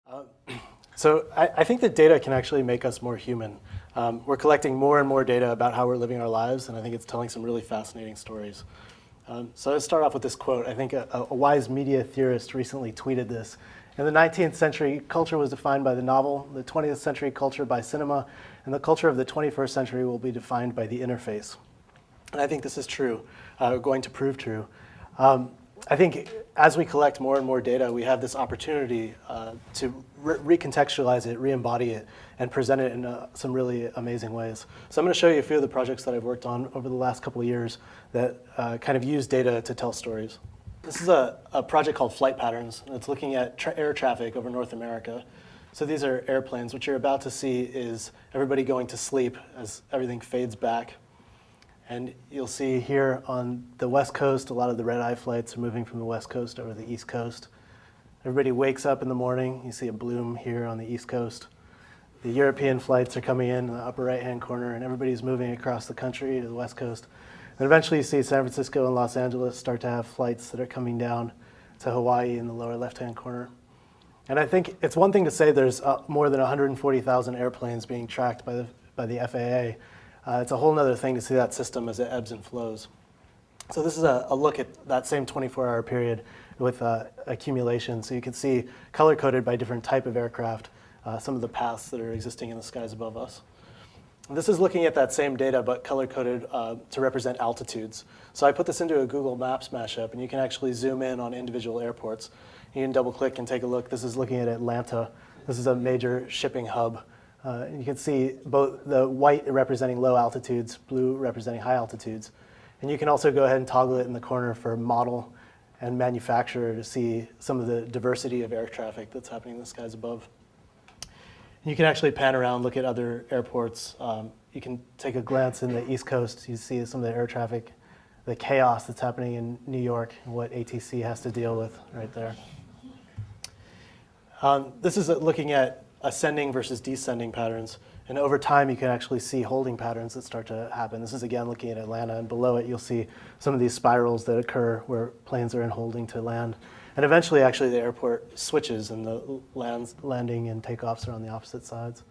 Uh, so I think that data can actually make us more human. We're collecting more and more data about how we're living our lives, and I think it's telling some really fascinating stories. So let's start off with this quote. I think a wise media theorist recently tweeted this. In the 19th century, culture was defined by the novel, the 20th century culture by cinema, and the culture of the 21st century will be defined by the interface. And I think this is true, going to prove true. I think as we collect more and more data, we have this opportunity to recontextualize it, re-embody it, and present it in some really amazing ways. So I'm going to show you a few of the projects that I've worked on over the last couple of years that kind of use data to tell stories. This is a project called Flight Patterns. It's looking at air traffic over North America. So these are airplanes. What you're about to see is everybody going to sleep as everything fades back. And you'll see here on the West Coast, a lot of the red-eye flights are moving from the West Coast over the East Coast. Everybody wakes up in the morning. You see a bloom here on the East Coast. The European flights are coming in the upper right-hand corner, and everybody's moving across the country to the West Coast. And eventually you see San Francisco and Los Angeles start to have flights that are coming down to Hawaii in the lower left-hand corner. And I think it's one thing to say there's more than 140,000 airplanes being tracked by the FAA. It's a whole other thing to see that system as it ebbs and flows. So this is a look at that same 24-hour period with accumulation. So you can see color-coded by different type of aircraft, some of the paths that are existing in the skies above us. And this is looking at that same data, but color-coded to represent altitudes. So I put this into a Google Maps mashup, and you can actually zoom in on individual airports. You can double-click and take a look. This is looking at Atlanta. This is a major shipping hub. And you can see both the white representing low altitudes, blue representing high altitudes. And you can also go ahead and toggle it in the corner for model and manufacturer to see some of the diversity of air traffic that's happening in the skies above. And you can actually pan around, look at other airports. You can take a glance in the East Coast. You see some of the air traffic, the chaos that's happening in New York, and what ATC has to deal with right there. This is looking at ascending versus descending patterns. And over time, you can actually see holding patterns that start to happen. This is, again, looking at Atlanta. And below it, you'll see some of these spirals that occur where planes are in holding to land. And eventually, actually, the airport switches, and the landing and takeoffs are on the opposite sides.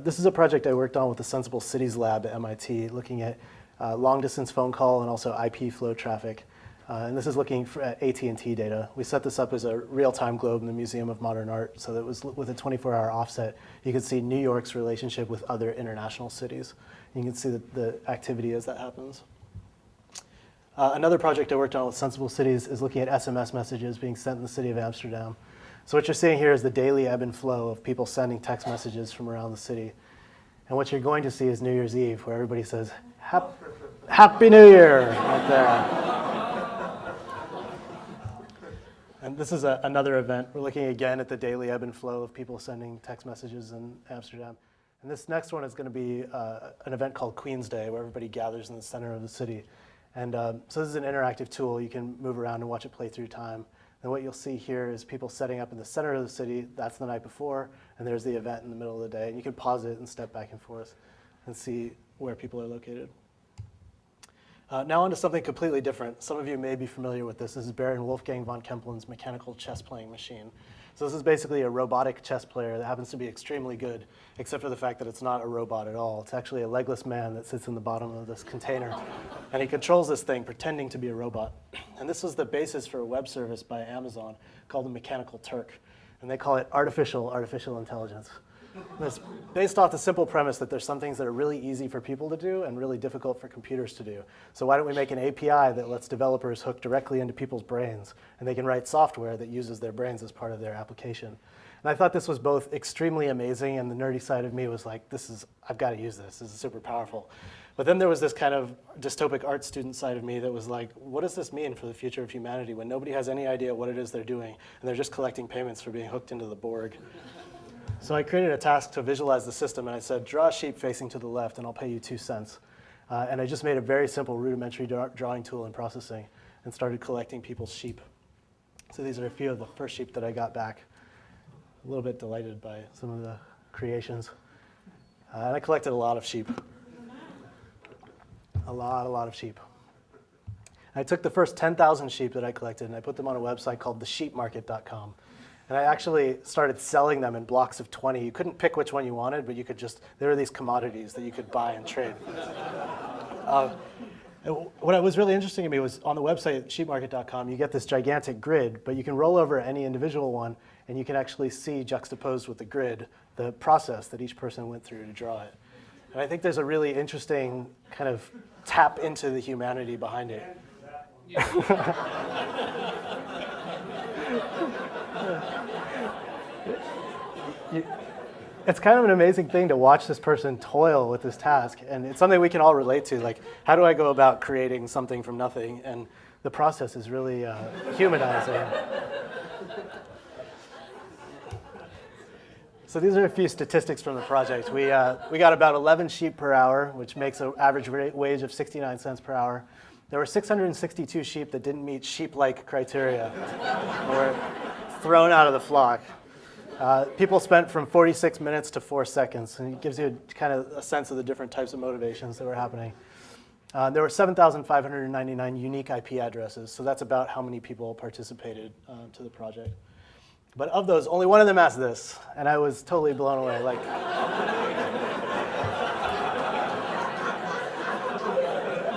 This is a project I worked on with the Sensible Cities Lab at MIT, looking at long-distance phone call and also IP flow traffic. And this is looking at AT&T data. We set this up as a real-time globe in the Museum of Modern Art, so that it was with a 24-hour offset. You could see New York's relationship with other international cities. You can see the activity as that happens. Another project I worked on with Sensible Cities is looking at SMS messages being sent in the city of Amsterdam. So what you're seeing here is the daily ebb and flow of people sending text messages from around the city. And what you're going to see is New Year's Eve, where everybody says, Happy New Year, right there. And this is another event. We're looking again at the daily ebb and flow of people sending text messages in Amsterdam. And this next one is going to be an event called Queen's Day, where everybody gathers in the center of the city. And so this is an interactive tool. You can move around and watch it play through time. And what you'll see here is people setting up in the center of the city. That's the night before. And there's the event in the middle of the day. And you can pause it and step back and forth and see where people are located. Now on to something completely different. Some of you may be familiar with this. This is Baron Wolfgang von Kempelen's mechanical chess playing machine. So this is basically a robotic chess player that happens to be extremely good, except for the fact that it's not a robot at all. It's actually a legless man that sits in the bottom of this container. And he controls this thing pretending to be a robot. And this was the basis for a web service by Amazon called the Mechanical Turk. And they call it artificial intelligence. And it's based off the simple premise that there's some things that are really easy for people to do and really difficult for computers to do. So why don't we make an API that lets developers hook directly into people's brains, and they can write software that uses their brains as part of their application. And I thought this was both extremely amazing, and the nerdy side of me was like, I've got to use this. This is super powerful. But then there was this kind of dystopic art student side of me that was like, what does this mean for the future of humanity when nobody has any idea what it is they're doing, and they're just collecting payments for being hooked into the Borg? So I created a task to visualize the system, and I said, draw a sheep facing to the left, and I'll pay you 2 cents. And I just made a very simple rudimentary drawing tool and processing and started collecting people's sheep. So these are a few of the first sheep that I got back. A little bit delighted by some of the creations. And I collected a lot of sheep. A lot of sheep. I took the first 10,000 sheep that I collected, and I put them on a website called thesheepmarket.com. And I actually started selling them in blocks of 20. You couldn't pick which one you wanted, but you could just, there were these commodities that you could buy and trade. What was really interesting to me was on the website, sheepmarket.com, you get this gigantic grid, but you can roll over any individual one, and you can actually see juxtaposed with the grid the process that each person went through to draw it. And I think there's a really interesting kind of tap into the humanity behind it. It's kind of an amazing thing to watch this person toil with this task, and it's something we can all relate to. Like, how do I go about creating something from nothing? And the process is really humanizing. So these are a few statistics from the project. We got about 11 sheep per hour, which makes an average wage of 69 cents per hour. There were 662 sheep that didn't meet sheep-like criteria, or were thrown out of the flock. People spent from 46 minutes to 4 seconds, and it gives you kind of a sense of the different types of motivations that were happening. There were 7,599 unique IP addresses, so that's about how many people participated to the project. But of those, only one of them asked this, and I was totally blown away. Like,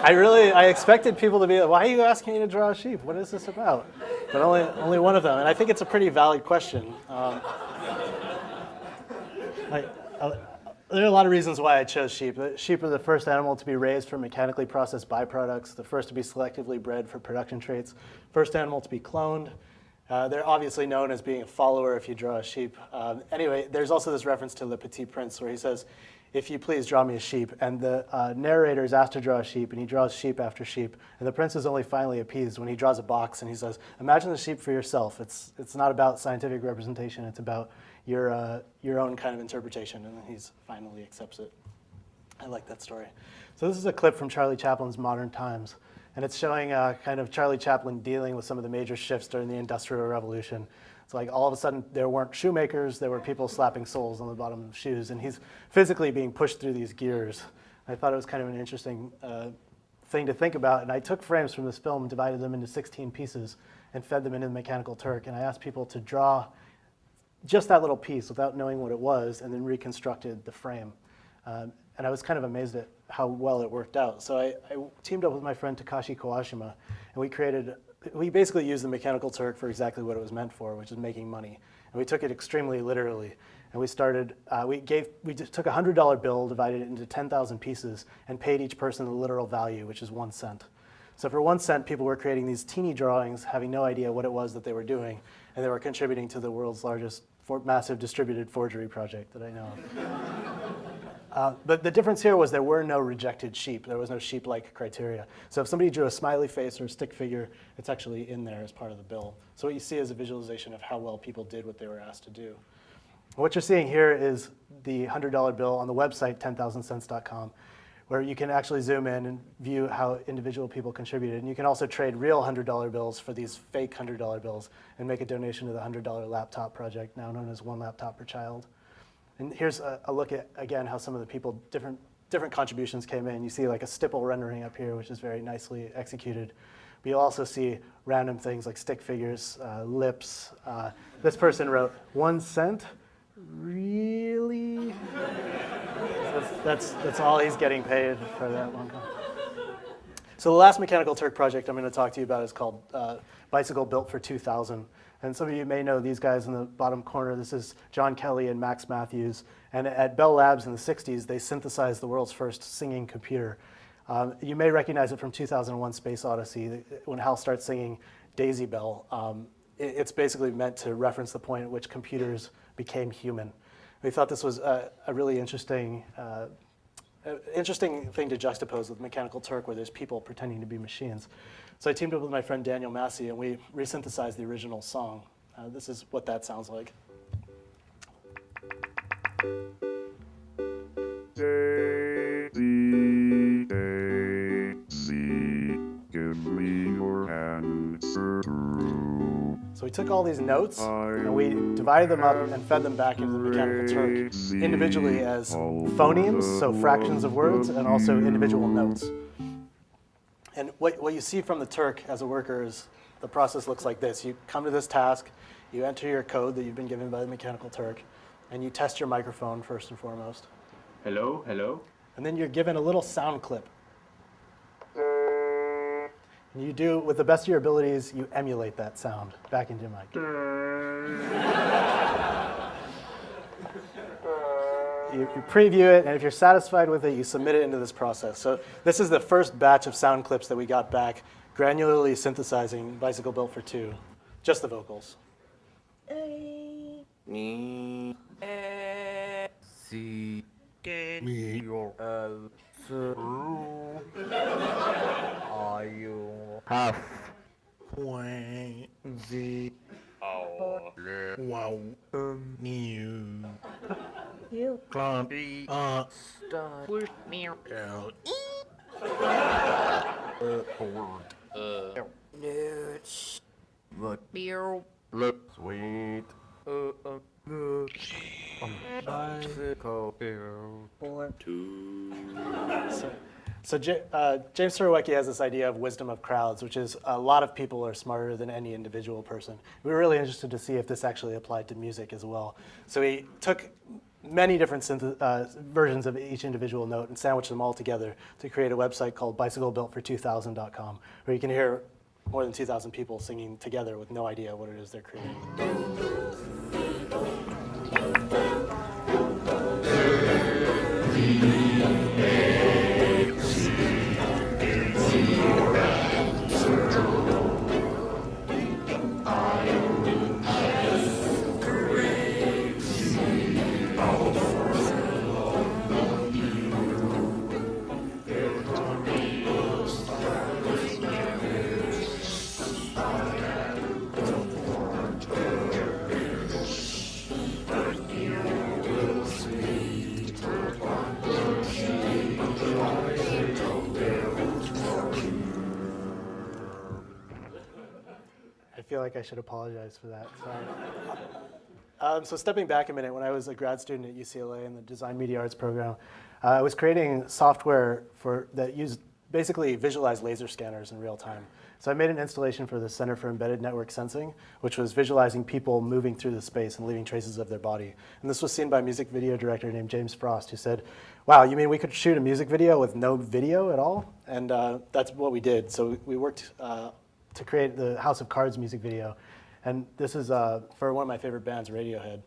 I expected people to be like, why are you asking me to draw a sheep? What is this about? But only one of them, and I think it's a pretty valid question. There are a lot of reasons why I chose sheep. Sheep are the first animal to be raised for mechanically processed byproducts, the first to be selectively bred for production traits, first animal to be cloned. They're obviously known as being a follower if you draw a sheep. Anyway, there's also this reference to Le Petit Prince where he says, if you please draw me a sheep. And the narrator is asked to draw a sheep, and he draws sheep after sheep. And the prince is only finally appeased when he draws a box, and he says, imagine the sheep for yourself. It's not about scientific representation. It's about your own kind of interpretation. And then he finally accepts it. I like that story. So this is a clip from Charlie Chaplin's Modern Times. And it's showing kind of Charlie Chaplin dealing with some of the major shifts during the Industrial Revolution. It's like all of a sudden there weren't shoemakers, there were people slapping soles on the bottom of shoes, and he's physically being pushed through these gears. I thought it was kind of an interesting thing to think about, and I took frames from this film, divided them into 16 pieces, and fed them into the Mechanical Turk, and I asked people to draw just that little piece without knowing what it was, and then reconstructed the frame. And I was kind of amazed at how well it worked out. So I teamed up with my friend Takashi Kawashima, and we basically used the Mechanical Turk for exactly what it was meant for, which is making money. And we took it extremely literally. And we started, we just took a $100 bill, divided it into 10,000 pieces, and paid each person the literal value, which is 1 cent. So for 1 cent, people were creating these teeny drawings, having no idea what it was that they were doing, and they were contributing to the world's largest massive distributed forgery project that I know of. But the difference here was there were no rejected sheep. There was no sheep-like criteria. So if somebody drew a smiley face or a stick figure, it's actually in there as part of the bill. So what you see is a visualization of how well people did what they were asked to do. What you're seeing here is the $100 bill on the website, 10,000cents.com, where you can actually zoom in and view how individual people contributed. And you can also trade real $100 bills for these fake $100 bills and make a donation to the $100 laptop project, now known as One Laptop Per Child. And here's a look at, again, how some of the people, different contributions came in. You see like a stipple rendering up here, which is very nicely executed. But you'll also see random things like stick figures, lips. This person wrote, 1 cent? Really? That's all he's getting paid for that one. So the last Mechanical Turk project I'm going to talk to you about is called Bicycle Built for 2000. And some of you may know these guys in the bottom corner. This is John Kelly and Max Matthews. And at Bell Labs in the 60s, they synthesized the world's first singing computer. You may recognize it from 2001 Space Odyssey, when Hal starts singing Daisy Bell. It's basically meant to reference the point at which computers became human. We thought this was a really interesting thing to juxtapose with Mechanical Turk, where there's people pretending to be machines. So I teamed up with my friend Daniel Massey, and we resynthesized the original song. This is what that sounds like. Daisy, Daisy, give me your answer through. So we took all these notes, and we divided them up and fed them back into the Mechanical Turk individually as phonemes, so fractions of words, and also individual notes. And what you see from the Turk as a worker is the process looks like this. You come to this task, You enter your code that you've been given by the Mechanical Turk, and you test your microphone first and foremost. Hello, hello. And then you're given a little sound clip. And you do, with the best of your abilities, you emulate that sound back into your mic. You preview it, and if you're satisfied with it, you submit it into this process. So this is the first batch of sound clips that we got back, granularly synthesizing Bicycle Built for Two, just the vocals. Sweet. So James Surowiecki has this idea of wisdom of crowds, which is a lot of people are smarter than any individual person. We were really interested to see if this actually applied to music as well. So he took many different versions of each individual note and sandwiched them all together to create a website called bicyclebuiltfor2000.com, where you can hear more than 2,000 people singing together with no idea what it is they're creating. I feel like I should apologize for that. Sorry. So stepping back a minute, when I was a grad student at UCLA in the Design Media Arts program, I was creating software that used basically visualized laser scanners in real time. So I made an installation for the Center for Embedded Network Sensing, which was visualizing people moving through the space and leaving traces of their body. And this was seen by a music video director named James Frost, who said, wow, you mean we could shoot a music video with no video at all? And that's what we did. So we worked to create the House of Cards music video. And this is for one of my favorite bands, Radiohead.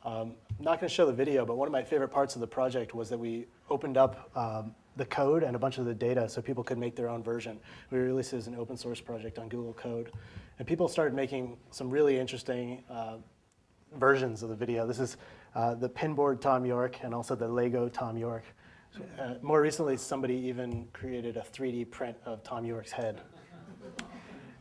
I'm not going to show the video, but one of my favorite parts of the project was that we opened up the code and a bunch of the data so people could make their own version. We released it as an open source project on Google Code. And people started making some really interesting versions of the video. This is the pinboard Tom York and also the Lego Tom York. More recently, somebody even created a 3D print of Tom York's head.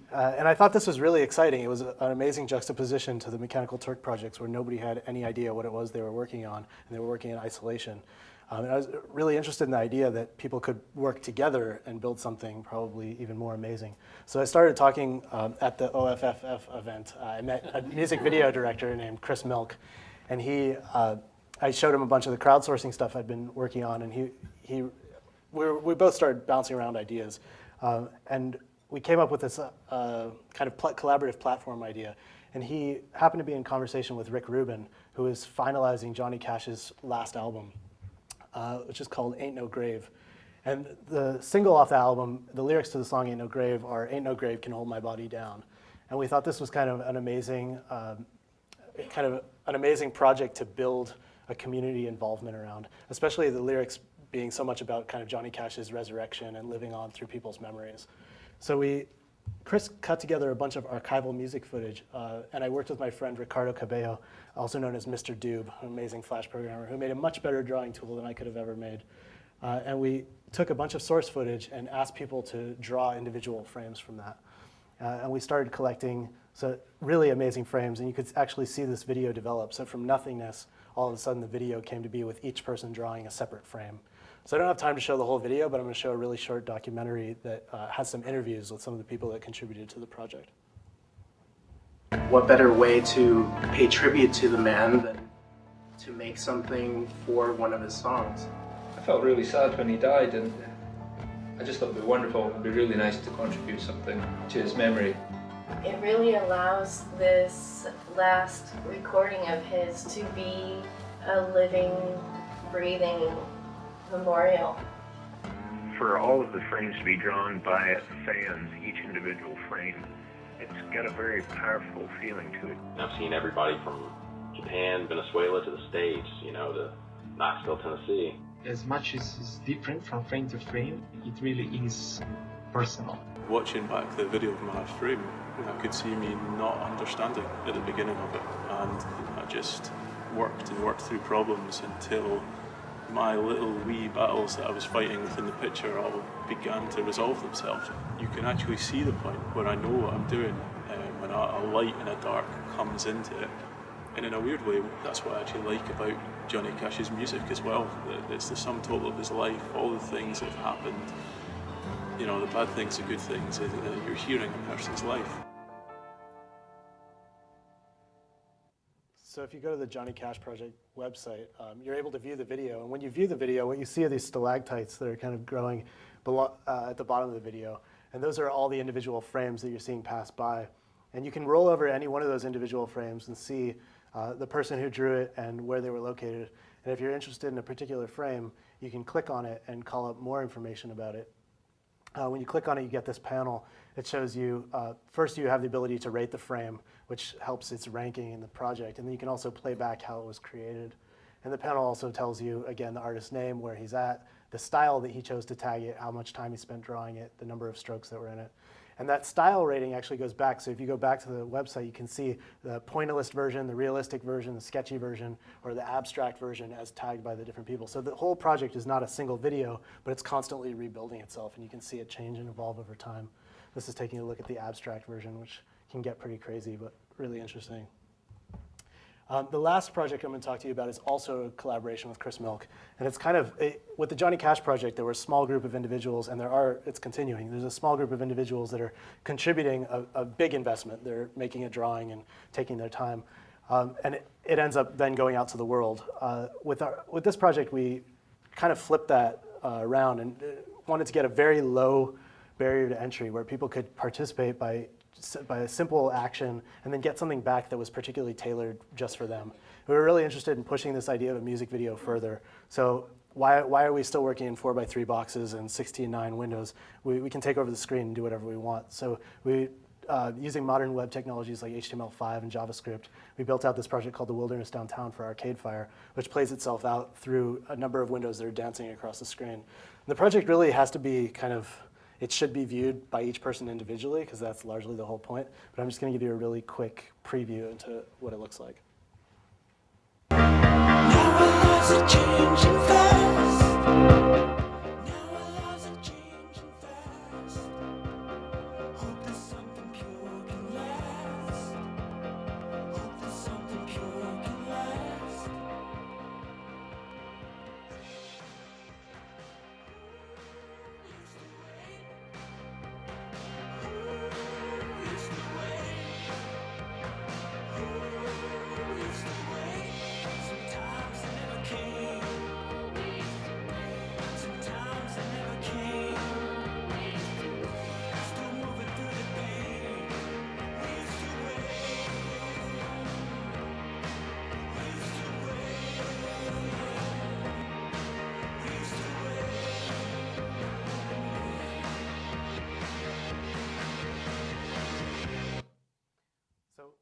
And I thought this was really exciting. It was an amazing juxtaposition to the Mechanical Turk projects where nobody had any idea what it was they were working on, and they were working in isolation. And I was really interested in the idea that people could work together and build something probably even more amazing. So I started talking at the OFFF event. I met a music video director named Chris Milk, and I showed him a bunch of the crowdsourcing stuff I'd been working on, and we both started bouncing around ideas. And we came up with this kind of collaborative platform idea. And he happened to be in conversation with Rick Rubin, who is finalizing Johnny Cash's last album, which is called Ain't No Grave. And the single off the album, the lyrics to the song Ain't No Grave are, ain't no grave can hold my body down. And we thought this was kind of an amazing project to build a community involvement around, especially the lyrics being so much about kind of Johnny Cash's resurrection and living on through people's memories. So Chris cut together a bunch of archival music footage, and I worked with my friend Ricardo Cabello, also known as Mr. Doob, an amazing Flash programmer, who made a much better drawing tool than I could have ever made. And we took a bunch of source footage and asked people to draw individual frames from that. And we started collecting really amazing frames, and you could actually see this video develop. So from nothingness, all of a sudden the video came to be with each person drawing a separate frame. So I don't have time to show the whole video, but I'm going to show a really short documentary that has some interviews with some of the people that contributed to the project. What better way to pay tribute to the man than to make something for one of his songs? I felt really sad when he died, and I just thought it would be wonderful. It would be really nice to contribute something to his memory. It really allows this last recording of his to be a living, breathing memorial. For all of the frames to be drawn by fans, each individual frame, it's got a very powerful feeling to it. I've seen everybody from Japan, Venezuela to the States, to Knoxville, Tennessee. As much as it's different from frame to frame, it really is personal. Watching back the video of my frame, I could see me not understanding at the beginning of it, and I just worked through problems until my little wee battles that I was fighting within the picture all began to resolve themselves. You can actually see the point where I know what I'm doing when a light and a dark comes into it. And in a weird way, that's what I actually like about Johnny Cash's music as well. It's the sum total of his life, all the things that have happened, the bad things, the good things, you're hearing a person's life. So if you go to the Johnny Cash Project website, you're able to view the video. And when you view the video, what you see are these stalactites that are kind of growing below, at the bottom of the video. And those are all the individual frames that you're seeing pass by. And you can roll over any one of those individual frames and see the person who drew it and where they were located. And if you're interested in a particular frame, you can click on it and call up more information about it. When you click on it, you get this panel. It shows you, first you have the ability to rate the frame, which helps its ranking in the project. And then you can also play back how it was created. And the panel also tells you, again, the artist's name, where he's at, the style that he chose to tag it, how much time he spent drawing it, the number of strokes that were in it. And that style rating actually goes back. So if you go back to the website, you can see the pointillist version, the realistic version, the sketchy version, or the abstract version as tagged by the different people. So the whole project is not a single video, but it's constantly rebuilding itself, and you can see it change and evolve over time. This is taking a look at the abstract version, which can get pretty crazy, but really interesting. The last project I'm going to talk to you about is also a collaboration with Chris Milk. And it's kind of, with the Johnny Cash project, there were a small group of individuals, and it's continuing. There's a small group of individuals that are contributing a big investment. They're making a drawing and taking their time. And it ends up then going out to the world. With this project, we kind of flipped that around and wanted to get a very low barrier to entry where people could participate by a simple action and then get something back that was particularly tailored just for them. We were really interested in pushing this idea of a music video further. So why are we still working in 4x3 boxes and 16:9 windows? We can take over the screen and do whatever we want. So using modern web technologies like HTML5 and JavaScript, we built out this project called The Wilderness Downtown for Arcade Fire, which plays itself out through a number of windows that are dancing across the screen. And the project really has to be it should be viewed by each person individually, because that's largely the whole point. But I'm just going to give you a really quick preview into what it looks like.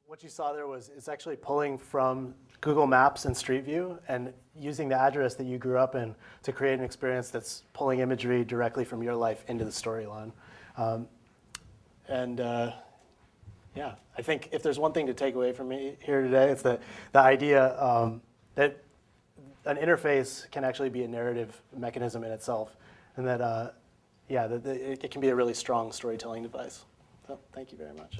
What you saw there was it's actually pulling from Google Maps and Street View and using the address that you grew up in to create an experience that's pulling imagery directly from your life into the storyline. Yeah, I think if there's one thing to take away from me here today, it's that the idea that an interface can actually be a narrative mechanism in itself, and that, it can be a really strong storytelling device. So thank you very much.